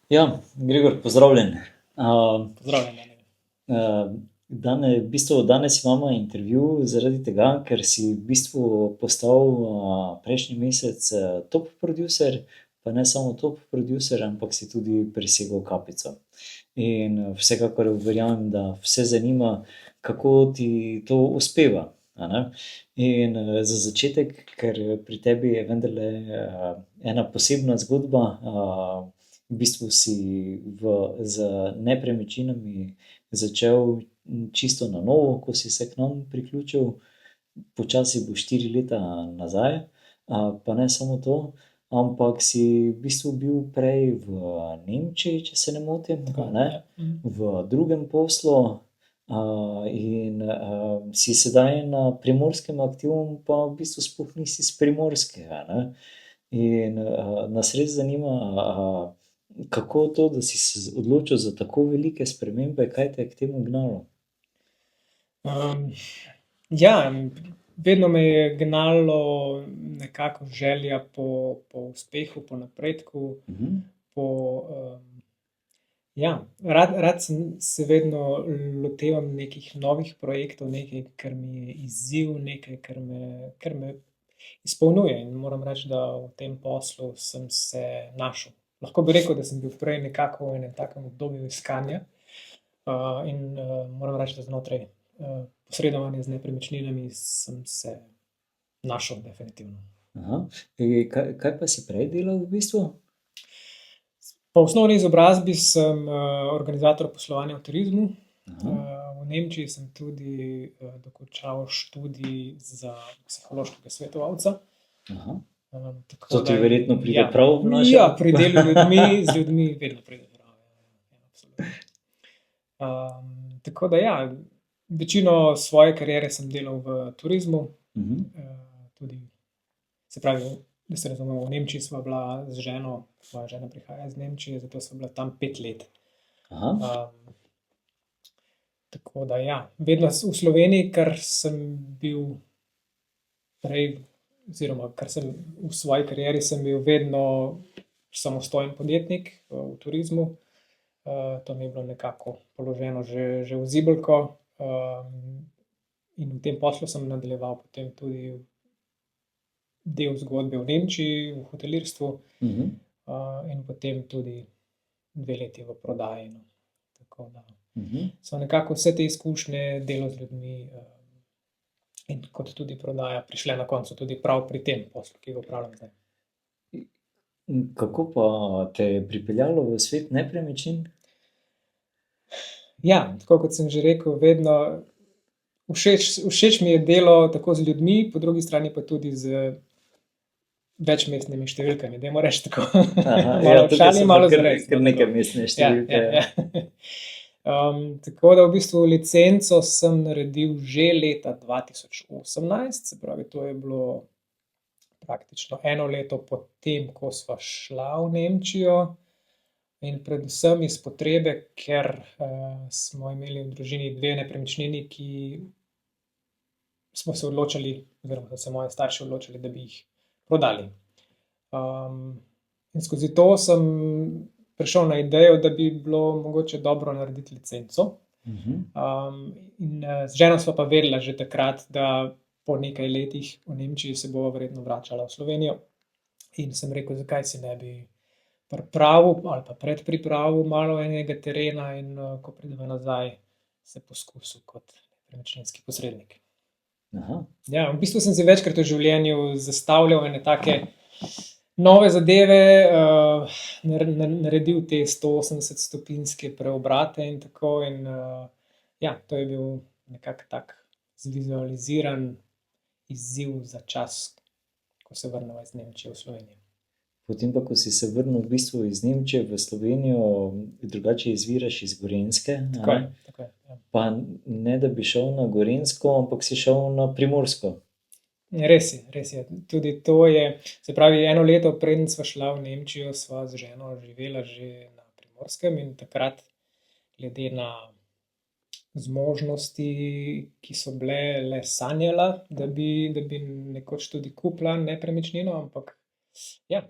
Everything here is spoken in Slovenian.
Ja, Gregor, pozdravljen. Uh, Pozdravljen, Daniel. danes imamo intervju zaradi tega, ker si v bistvu postal prejšnji mesec top producer, pa ne samo top producer, ampak si tudi presegel kapico. In vsekakor verjamem, da vse zanima, kako ti to uspeva. A ne? In za začetek, ker pri tebi je vendarle ena posebna zgodba, v bistvu si z nepremičninami začel čisto na novo, ko si se k nam priključil, počasi bo 4 leta nazaj, pa ne samo to, ampak si v bistvu bil prej v Nemčiji, če se ne motim, Tako, ne? ja. V drugem poslu, in si sedaj na Primorskem aktivum, pa v bistvu sploh nisi s Primorskega, ne? In nas res zanima, kako to, da si se odločil za tako velike spremembe, kaj te je k temu gnalo? Ja, vedno me je gnalo nekako želja po uspehu, po napredku, Mhm. ja, rad sem se vedno lotevam nekih novih projektov, nekaj, kar mi je izziv, nekaj, kar me izpolnjuje, in moram reči, da v tem poslu sem se našel. Lahko bi rekel, da sem bil prej nekako v enem takem obdobju iskanja, in moram reči, da znotraj posredovanja z nepremičninami sem se našel definitivno. Aha. Kaj pa si prej delal v bistvu? Po osnovni izobrazbi sem organizator poslovanja v turizmu. Aha. V Nemčiji sem tudi dokončal študij za psihološkega svetovalca. Aha. Tako To ti da verjetno pride ja. prav v naše. Ja, pri delu z ljudmi vedno pride prav. Ja, absolutno. Tako da ja, večino svoje kariere sem delal v turizmu. Mhm. Tudi, se pravi, da se razumemo, v Nemčiji sva bila z ženo, moja žena prihaja iz Nemčije, zato sva bila tam 5 let. Aha. Tako da ja, vedno v Sloveniji, ker sem bil prej, oziroma ker sem v svoji karieri sem bil vedno samostojen podjetnik v turizmu. To mi je bilo nekako položeno že v zibelko. In v tem poslu sem nadaljeval potem tudi del zgodbe v Nemčiji, v hotelirstvu, Mhm. in potem tudi 2 leti v prodaji, no. Tako da Mhm. so nekako vse te izkušnje, delo z ljudmi, in kot tudi prodaja prišle na koncu tudi prav pri tem poslu, ki ga opravljam zdaj. Kako pa te je pripeljalo v svet nepremičnin? Ja, tako kot sem že rekel, vedno všeč mi je delo tako z ljudmi, po drugi strani pa tudi z večmestnimi številkami, dajmo reči tako. Aha, ja, Malo v tukaj šali, so malo pa zares, kar no, neke tako. mestne Ja, številke. ja, ja. Tako da v bistvu licenco sem naredil že leta 2018, se pravi, to je bilo praktično 1 leto po tem, ko sva šla v Nemčijo, in predvsem iz potrebe, ker smo imeli v družini 2 nepremičnini, ki smo se odločili, oziroma so se moji starši odločili, da bi jih prodali. In skozi to sem prišel na idejo, da bi bilo mogoče dobro narediti licenco. Mhm. In z ženo sva pa vedela že takrat, da po nekaj letih v Nemčiji se bova verjetno vračala v Slovenijo. In sem rekel, zakaj si ne bi pripravil ali pa predpripravil malo enega terena, in ko prideva nazaj, se poskusil kot nepremičninski posrednik. Aha. Ja, v bistvu sem si večkrat v življenju zastavljal ene take nove zadeve, naredil te 180-stopinjske preobrate in tako, in ja, to je bil nekako tak zvizualiziran izziv za čas, ko se vrneva iz Nemčije v Slovenijo. Potem pa, ko si se vrnil v bistvu iz Nemčije v Slovenijo, drugače izviraš iz Gorenjske, Tako je, tako je, ja. pa ne da bi šel na Gorenjsko, ampak si šel na Primorsko. Res je, res je. Tudi to je, se pravi, 1 leto preden sva šla v Nemčijo, sva z ženo živela že na Primorskem, in takrat glede na zmožnosti, ki so bile, le sanjala, da bi nekoč tudi kupila nepremičnino, ampak ja,